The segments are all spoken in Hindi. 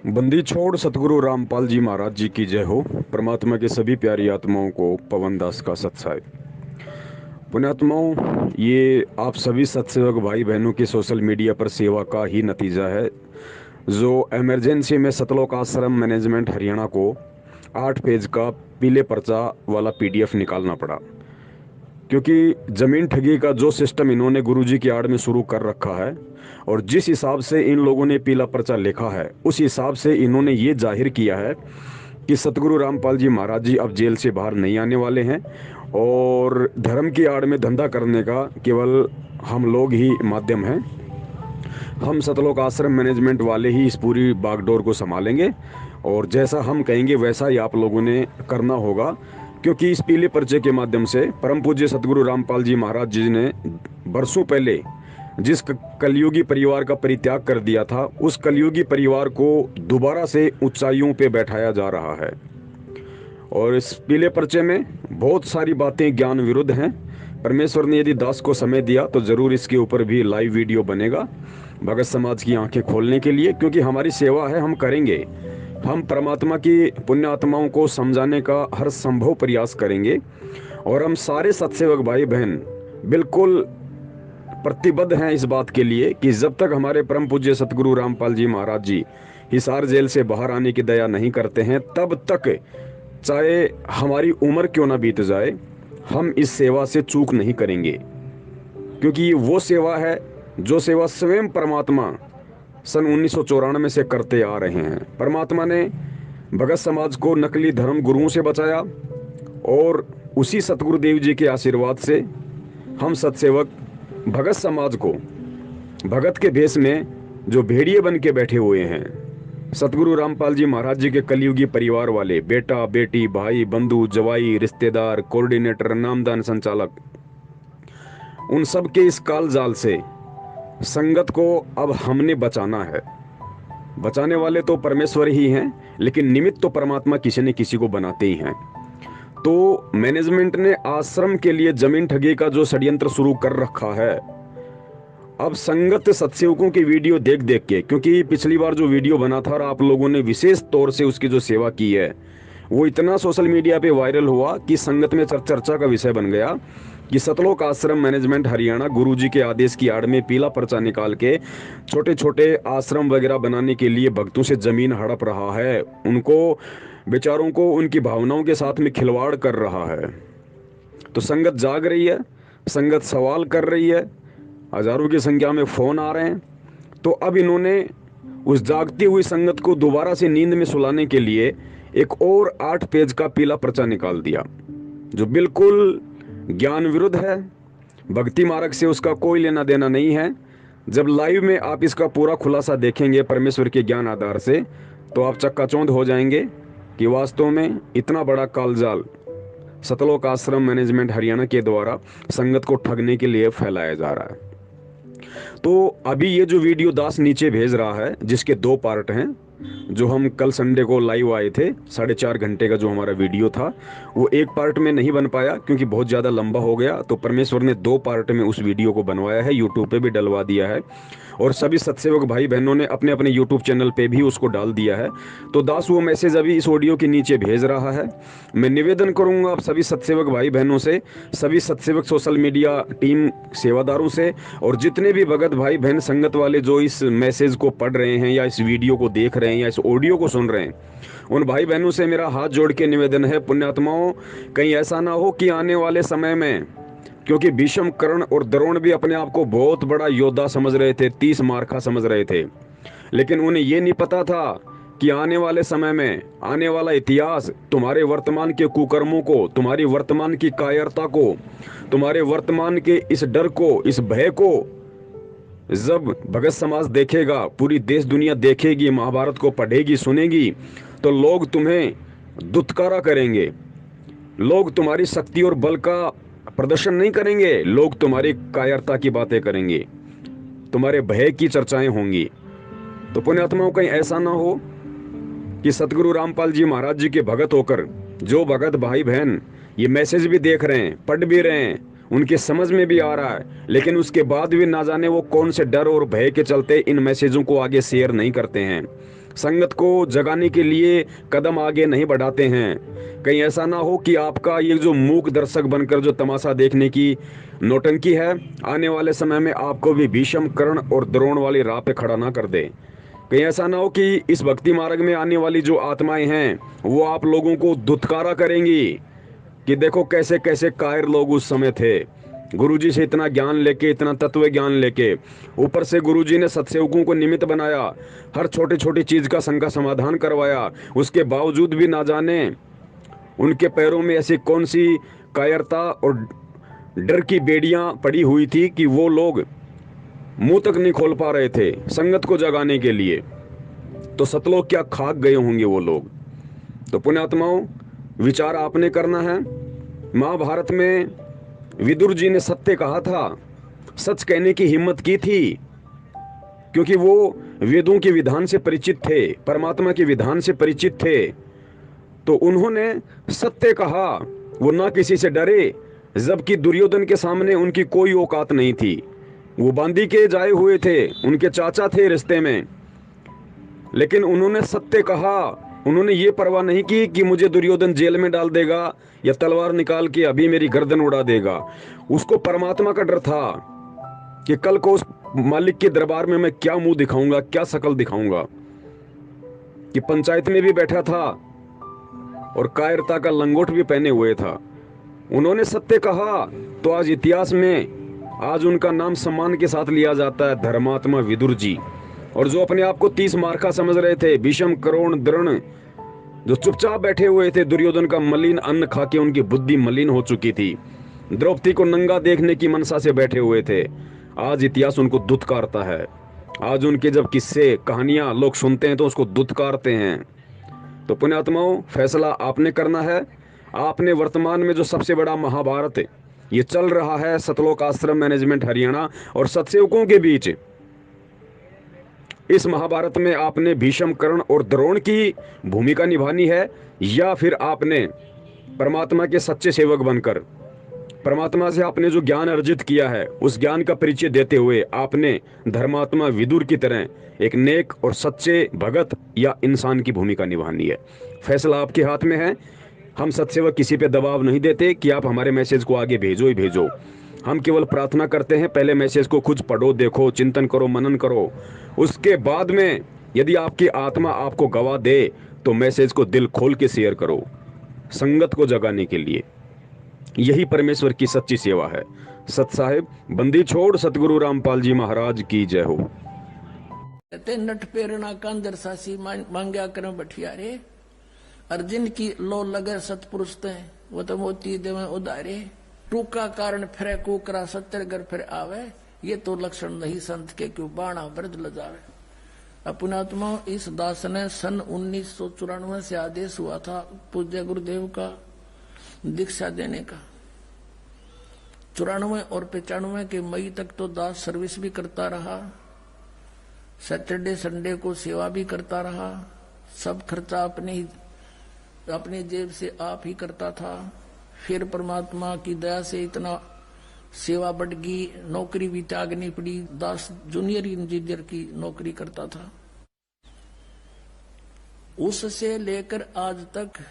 बंदी छोड़ सतगुरु रामपाल जी महाराज जी की जय हो। परमात्मा के सभी प्यारी आत्माओं को पवन दास का सत्साई। पुण्यात्माओं, ये आप सभी सत्सेवक भाई बहनों की सोशल मीडिया पर सेवा का ही नतीजा है, जो इमरजेंसी में सतलोक आश्रम मैनेजमेंट हरियाणा को 8 पेज का पीले पर्चा वाला पीडीएफ निकालना पड़ा। क्योंकि जमीन ठगी का जो सिस्टम इन्होंने गुरुजी की आड़ में शुरू कर रखा है और जिस हिसाब से इन लोगों ने पीला पर्चा लिखा है, उस हिसाब से इन्होंने ये जाहिर किया है कि सतगुरु रामपाल जी महाराज जी अब जेल से बाहर नहीं आने वाले हैं और धर्म की आड़ में धंधा करने का केवल हम लोग ही माध्यम हैं। हम सतलोक आश्रम मैनेजमेंट वाले ही इस पूरी बागडोर को संभालेंगे और जैसा हम कहेंगे वैसा ही आप लोगों ने करना होगा। क्योंकि इस पीले पर्चे के माध्यम से परम पूज्य सतगुरु रामपाल जी महाराज जी ने बरसों पहले जिस कलयुगी परिवार का परित्याग कर दिया था, उस कलयुगी परिवार को दोबारा से ऊंचाइयों पे बैठाया जा रहा है। और इस पीले पर्चे में बहुत सारी बातें ज्ञान विरुद्ध हैं। परमेश्वर ने यदि दास को समय दिया तो जरूर इसके ऊपर भी लाइव वीडियो बनेगा भगत समाज की आंखें खोलने के लिए, क्योंकि हमारी सेवा है, हम करेंगे। हम परमात्मा की पुण्य आत्माओं को समझाने का हर संभव प्रयास करेंगे और हम सारे सत्सेवक भाई बहन बिल्कुल प्रतिबद्ध हैं इस बात के लिए कि जब तक हमारे परम पूज्य सतगुरु रामपाल जी महाराज जी हिसार जेल से बाहर आने की दया नहीं करते हैं, तब तक चाहे हमारी उम्र क्यों ना बीत जाए, हम इस सेवा से चूक नहीं करेंगे। क्योंकि ये वो सेवा है जो सेवा स्वयं परमात्मा सन 1994 से करते आ रहे हैं। परमात्मा ने भगत समाज को नकली धर्म गुरुओं से बचाया और उसी सतगुरुदेव जी के आशीर्वाद से हम सत्सेवक भगत समाज को भगत के भेष में जो भेड़िए बन के बैठे हुए हैं, सतगुरु रामपाल जी महाराज जी के कलयुगी परिवार वाले बेटा बेटी भाई बंधु जवाई रिश्तेदार कोऑर्डिनेटर नामदान संचालक, उन सब के इस काल जाल से संगत को अब हमने बचाना है। बचाने वाले तो परमेश्वर ही हैं, लेकिन निमित्त तो परमात्मा किसी न किसी को बनाते ही हैं। तो मैनेजमेंट ने आश्रम के लिए जमीन ठगी का जो षड्यंत्र शुरू कर रखा है, अब संगत सत्सेवकों की वीडियो देख देख के, क्योंकि पिछली बार जो वीडियो बना था और आप लोगों ने विशेष तौर से उसकी जो सेवा की है, वो इतना सोशल मीडिया पे वायरल हुआ कि संगत में चर्चा का विषय बन गया कि सतलोक आश्रम मैनेजमेंट हरियाणा गुरुजी के आदेश की आड़ में पीला पर्चा निकाल के छोटे छोटे आश्रम वगैरह बनाने के लिए भक्तों से जमीन हड़प रहा है, उनको बेचारों को उनकी भावनाओं के साथ में खिलवाड़ कर रहा है। तो संगत जाग रही है, संगत सवाल कर रही है, हजारों की संख्या में फोन आ रहे हैं। तो अब इन्होंने उस जागती हुई संगत को दोबारा से नींद में सुलाने के लिए एक और 8 पेज का पीला पर्चा निकाल दिया, जो बिल्कुल ज्ञान विरुद्ध है। भक्ति मार्ग से उसका कोई लेना देना नहीं है। जब लाइव में आप इसका पूरा खुलासा देखेंगे परमेश्वर के ज्ञान आधार से, तो आप चक्काचौंध हो जाएंगे कि वास्तव में इतना बड़ा कालजाल सतलोक आश्रम मैनेजमेंट हरियाणा के द्वारा संगत को ठगने के लिए फैलाया जा रहा है। तो अभी ये जो वीडियो दास नीचे भेज रहा है, जिसके 2 पार्ट हैं, जो हम कल संडे को लाइव आए थे, 4.5 घंटे का जो हमारा वीडियो था, वो एक पार्ट में नहीं बन पाया क्योंकि बहुत ज़्यादा लंबा हो गया। तो परमेश्वर ने 2 पार्ट में उस वीडियो को बनवाया है, यूट्यूब पे भी डलवा दिया है और सभी सत्सेवक भाई बहनों ने अपने अपने यूट्यूब चैनल पे भी उसको डाल दिया है। तो दास वो मैसेज अभी इस ऑडियो के नीचे भेज रहा है। मैं निवेदन करूंगा आप सभी सत्सेवक भाई बहनों से, सभी सत्सेवक सोशल मीडिया टीम सेवादारों से और जितने भी भगत भाई बहन संगत वाले जो इस मैसेज को पढ़ रहे हैं या इस वीडियो को देख रहे हैं या इस ऑडियो को सुन रहे हैं, उन भाई बहनों से मेरा हाथ जोड़ के निवेदन है, पुण्यात्माओं, कहीं ऐसा ना हो कि आने वाले समय में, क्योंकि भीष्म कर्ण और द्रोण भी अपने आप को बहुत बड़ा योद्धा समझ रहे थे, 30 मार्का समझ रहे थे, लेकिन उन्हें ये नहीं पता था कि आने वाले समय में आने वाला इतिहास तुम्हारे वर्तमान के कुकर्मों को, तुम्हारी वर्तमान की कायरता को, तुम्हारे वर्तमान के इस डर को, इस भय को जब भगत समाज देखेगा, पूरी देश दुनिया देखेगी, महाभारत को पढ़ेगी सुनेगी, तो लोग तुम्हें दुत्कारा करेंगे। लोग तुम्हारी शक्ति और बल का प्रदर्शन नहीं करेंगे, लोग तुम्हारी कायरता की बातें करेंगे, तुम्हारे भय की चर्चाएं होंगी। तो पुण्यात्माओं, कहीं ऐसा ना हो कि सतगुरु रामपाल जी महाराज जी के भगत होकर जो भगत भाई बहन ये मैसेज भी देख रहे हैं, पढ़ भी रहे हैं, उनके समझ में भी आ रहा है, लेकिन उसके बाद भी ना जाने वो कौन से डर और भय के चलते इन मैसेजों को आगे शेयर नहीं करते हैं। संगत को जगाने के लिए कदम आगे नहीं बढ़ाते हैं। कहीं ऐसा ना हो कि आपका ये जो मूक दर्शक बनकर जो तमाशा देखने की नौटंकी है, आने वाले समय में आपको भी भीष्म, कर्ण और द्रोण वाली राह पे खड़ा ना कर दे। कहीं ऐसा ना हो कि इस भक्ति मार्ग में आने वाली जो आत्माएं हैं वो आप लोगों को धुतकारा करेंगी कि देखो कैसे कैसे कायर लोग उस समय थे। गुरुजी से इतना ज्ञान लेके, इतना तत्व ज्ञान लेके, ऊपर से गुरुजी ने सत्सेवकों को निमित्त बनाया, हर छोटी छोटी चीज का शंका समाधान करवाया, उसके बावजूद भी ना जाने उनके पैरों में ऐसी कौन सी कायरता और डर की बेड़ियां पड़ी हुई थी कि वो लोग मुंह तक नहीं खोल पा रहे थे संगत को जगाने के लिए। तो सतलोक क्या खाक गए होंगे वो लोग। तो पुण्यात्माओं, विचार आपने करना है। महाभारत में विदुर जी ने सत्य कहा था, सच कहने की हिम्मत की थी, क्योंकि वो वेदों के विधान से परिचित थे, परमात्मा के विधान से परिचित थे। तो उन्होंने सत्य कहा, वो ना किसी से डरे, जबकि दुर्योधन के सामने उनकी कोई औकात नहीं थी। वो बांदी के जाए हुए थे, उनके चाचा थे रिश्ते में, लेकिन उन्होंने सत्य कहा। उन्होंने ये परवाह नहीं की कि मुझे दुर्योधन जेल में डाल देगा या तलवार निकाल के अभी मेरी गर्दन उड़ा देगा। उसको परमात्मा का डर था कि कल को उस मालिक के दरबार में मैं क्या मुंह दिखाऊंगा, क्या शकल दिखाऊंगा। कि पंचायत में भी बैठा था और कायरता का लंगोट भी पहने हुए था। उन्होंने सत्य कहा तो आज इतिहास में आज उनका नाम सम्मान के साथ लिया जाता है, धर्मात्मा विदुर जी। और जो अपने आप को 30 मार्का समझ रहे थे, भीष्म, कर्ण, द्रोण, जो चुपचाप बैठे हुए थे, दुर्योधन का मलिन अन्न खा के उनकी बुद्धि मलिन हो चुकी थी, द्रौपदी को नंगा देखने की मनसा से बैठे हुए थे, आज इतिहास उनको दुत्कारता है। आज उनके जब किस्से कहानियां लोग सुनते हैं तो उसको दुत्कारते हैं। तो पुण्यात्माओं, फैसला आपने करना है। आपने वर्तमान में जो सबसे बड़ा महाभारत ये चल रहा है सतलोक आश्रम मैनेजमेंट हरियाणा और सत्सेवकों के बीच, इस महाभारत में आपने भीष्म, कर्ण और द्रोण की भूमिका निभानी है, या फिर आपने परमात्मा के सच्चे सेवक बनकर परमात्मा से आपने जो ज्ञान अर्जित किया है उस ज्ञान का परिचय देते हुए आपने धर्मात्मा विदुर की तरह एक नेक और सच्चे भगत या इंसान की भूमिका निभानी है। फैसला आपके हाथ में है। हम सत्सेवक किसी पे दबाव नहीं देते कि आप हमारे मैसेज को आगे भेजो ही भेजो। हम केवल प्रार्थना करते हैं, पहले मैसेज को खुद पढ़ो, देखो, चिंतन करो, मनन करो। उसके बाद में यदि आपकी आत्मा आपको गवाह दे तो मैसेज को दिल खोल के शेयर करो, संगत को जगाने के लिए। यही परमेश्वर की सच्ची सेवा है। सत साहिब बंदी छोड़ सतगुरु रामपाल जी महाराज की जय हो। कहते नट पेरना कांदर सासी मांग्या करम बठियारे, अर्जुन की लो लगे सतपुरुष ते वो तो मोती देवे उदारे, टूका कारण फिरे कुकरा सत्तर घर फिर आवे, ये तो लक्षण नहीं संत के क्यों बाणा वृद्ध लजावे। अपनात्मा इस दास ने सन 1994 से आदेश हुआ था पूज्य गुरुदेव का दीक्षा देने का। 94 और 95 के मई तक तो दास सर्विस भी करता रहा, सैटरडे संडे को सेवा भी करता रहा, सब खर्चा अपने जेब से आप ही करता था। फिर परमात्मा की दया से इतना सेवा बढ़ गई, नौकरी भी त्यागनी पड़ी। दास जूनियर इंजीनियर की नौकरी करता था। उससे लेकर आज तक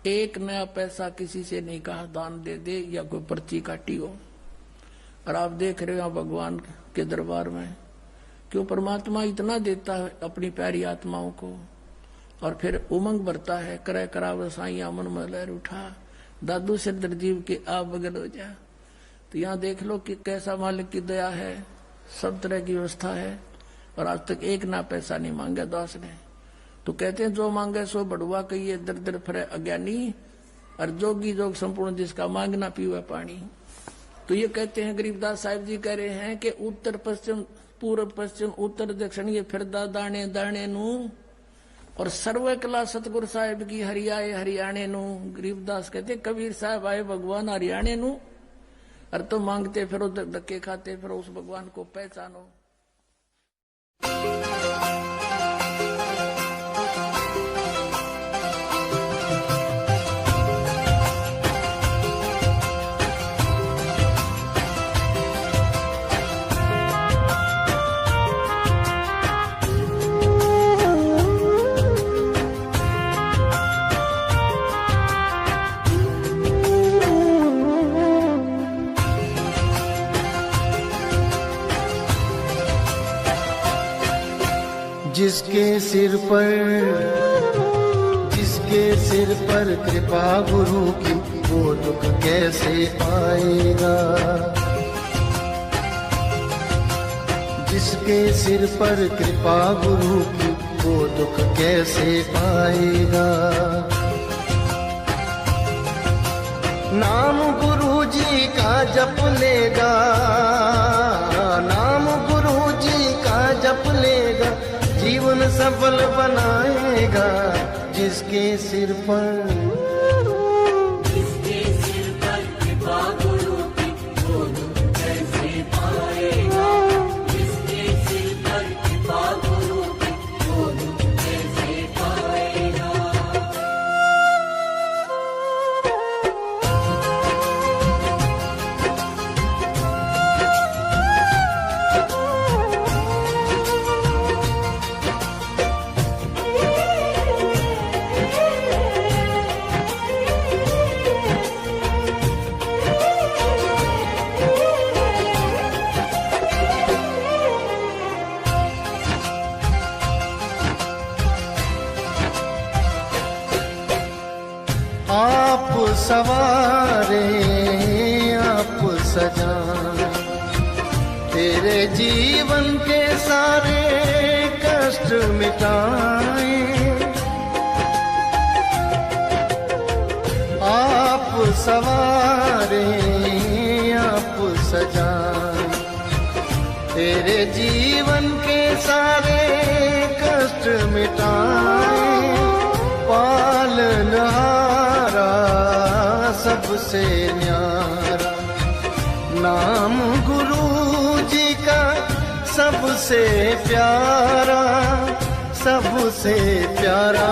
एक नया पैसा किसी से नहीं कहा दान दे दे या कोई पर्ची काटी हो। और आप देख रहे हो भगवान के दरबार में क्यों परमात्मा इतना देता है अपनी प्यारी आत्माओं को, और फिर उमंग भरता है, करे कराव साइया मन में लहर उठा, दादू से दरजीव के आप बगल हो जा। तो यहाँ देख लो कि कैसा मालिक की दया है, सब तरह की व्यवस्था है, और आज तक एक ना पैसा नहीं मांगा दास ने। तो कहते हैं जो मांगे सो बढ़ुआ कहिए, दर दर फिरे अज्ञानी, और जोगी जोग संपूर्ण जिसका मांगना पीवे पानी। तो ये कहते हैं गरीबदास साहिब जी कह रहे हैं कि उत्तर पश्चिम पूर्व पश्चिम उत्तर दक्षिण ये फिरदा दाने दाने नू, और सर्व कला सतगुरु साहिब की हरियाए हरियाणे नू। गरीबदास कहते कबीर साहब आए भगवान हरियाणे नू, और तो मांगते फिरो धक्के खाते फिरो उस भगवान को पहचानो। जिसके सिर पर कृपा गुरु की, वो दुख कैसे पाएगा। जिसके सिर पर कृपा गुरु की, वो दुख कैसे पाएगा। नाम गुरु जी का जप लेगा, नाम गुरु जी का जप लेगा, जीवन सफल बनाएगा। जिसके सिर पर कृपा गुरु की, वो दुख कैसे पाएगा। जिसके सिर पर कृपा गुरु की, वो दुख कैसे पाएगा। आप सवारे आप सजाए, तेरे जीवन के सारे कष्ट मिटाए। आप सवारे आप सजाए, तेरे जीवन के सारे कष्ट मिटाए। पालनहारा सबसे न्यारा, नाम गुरु जी का सबसे प्यारा, सबसे प्यारा।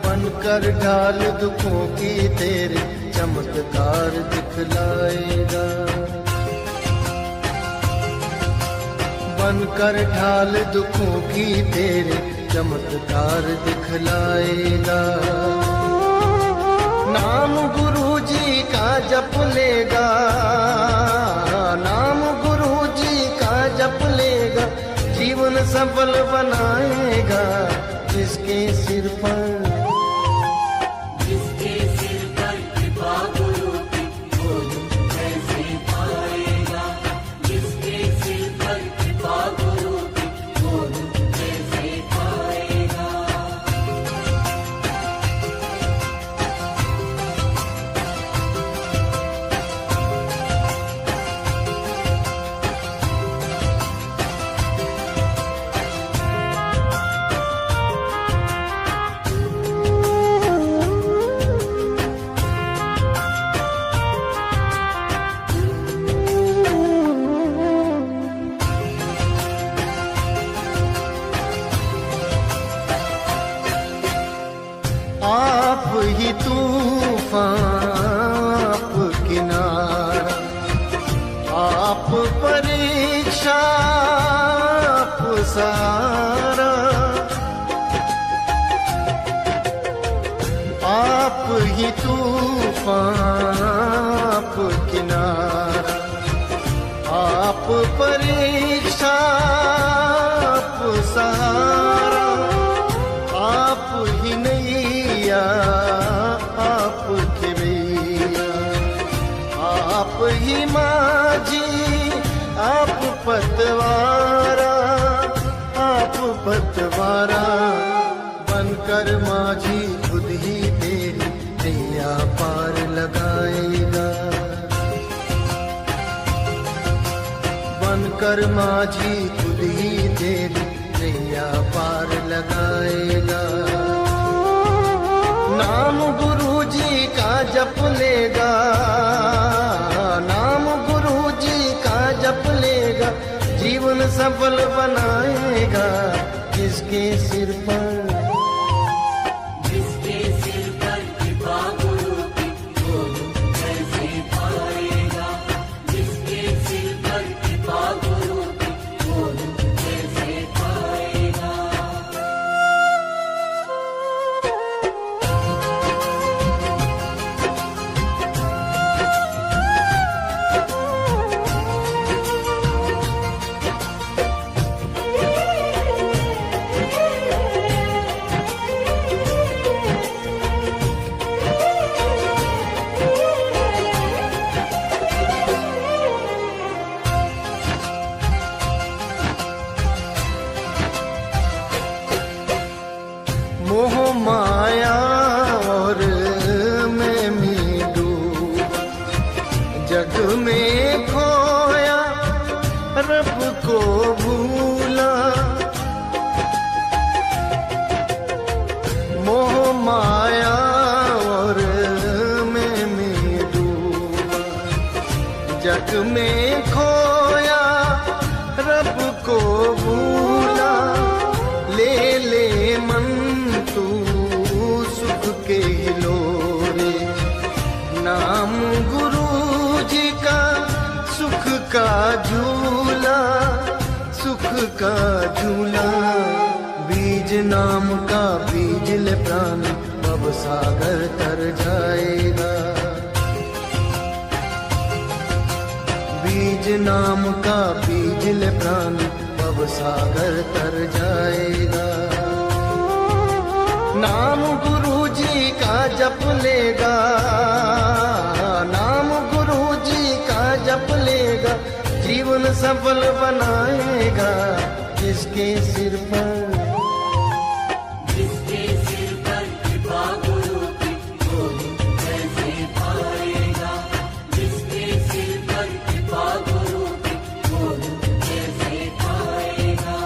बनकर ढाल दुखों की तेरे चमत्कार दिखलाएगा। बनकर ढाल दुखों की तेरे चमत्कार दिखलाएगा। नाम गुरु जी का जप लेगा, नाम गुरु जी का जप लेगा, जीवन सफल बनाएगा। जिसके सिर पर कृपा गुरु की, वो दुख कैसे पाएगा। जिसके सिर पर कृपा गुरु की, वो दुख कैसे पाएगा। आप ही तूफान, आप किनारा, आप परीक्षा, आप सहारा। आप ही तूफान, आप किनारा, आप परीक्षा, आप सहारा। आप ही नैया, आप खेवैया, आप ही माझी, आप पतवारा, आप पतवारा। बनकर माझी खुद ही तेरी नैया पार लगाएगा। बनकर माझी खुद ही तेरी नैया पार लगाएगा। नाम गुरु जी का जप लेगा, नाम गुरु जी का जप लेगा, जीवन सफल बनाएगा। जिसके सिर पर कृपा गुरु की, वो दुख कैसे पाएगा। जिसके सिर पर कृपा गुरु की, वो दुख कैसे पाएगा। मोह माया और मैं भी डूबा, जग में खोया रब को भूला। मोह माया और मैं भी डूबा, जग में खोया रब को भूला। ले ले मन तू सुख के हिलोरे, नाम गुरु जी का सुख का झूला, सुख का झूला। बीज नाम का बीज ले प्राण, भव सागर तर जाएगा। बीज नाम का बीज ले प्राण, भव सागर तर जाएगा। नाम गुरु जी का जप लेगा, नाम गुरु जी का जप लेगा, जीवन सफल बनाएगा। जिसके सिर पर कृपा गुरु की, वो कैसे पाएगा। जिसके सिर पर कृपा गुरु की, वो कैसे पाएगा।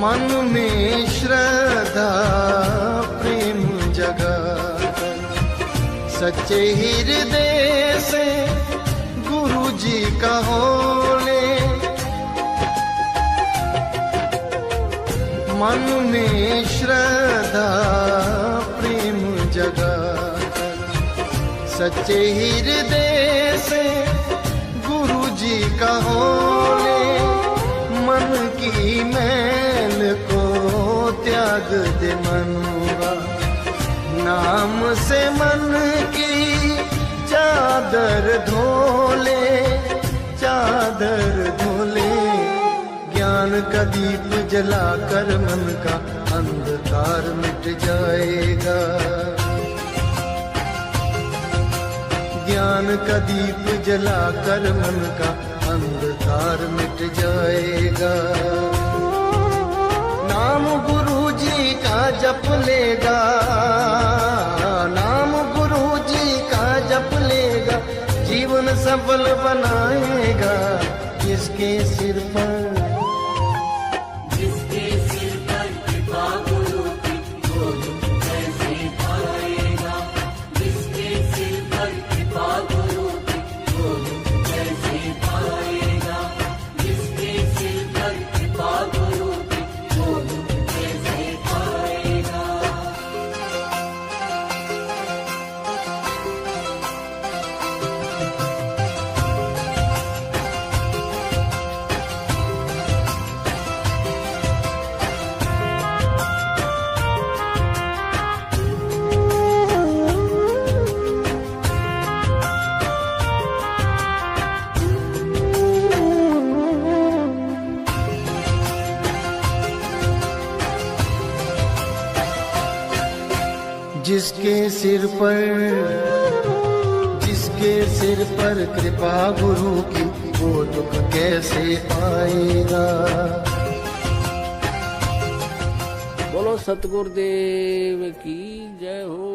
मन में श्रद्धा प्रेम जगाकर, सच्चे हृदय से गुरु जी का होले। मन में श्रद्धा प्रेम जगाकर, सच्चे हृदय से गुरु जी का होले। मन की मैल को त्याग दे मनुआ, नाम से मन की चादर धोले, चादर धोले। ज्ञान का दीप जलाकर मन का अंधकार मिट जाएगा। ज्ञान का दीप जलाकर मन का अंधकार मिट जाएगा। नाम गुरु जी का जप लेगा, नाम गुरु जी का जप लेगा, जीवन सफल बनाएगा। जिसके सिर पर कृपा गुरु की, वो कैसे पाएगा। जिसके सिर पर कृपा गुरु की, वो कैसे पाएगा। जिसके सिर पर कृपा गुरु की, वो कैसे पाएगा। जिसके सिर पर कृपा गुरु की, वो दुख कैसे पाएगा। बोलो सतगुरुदेव की जय हो।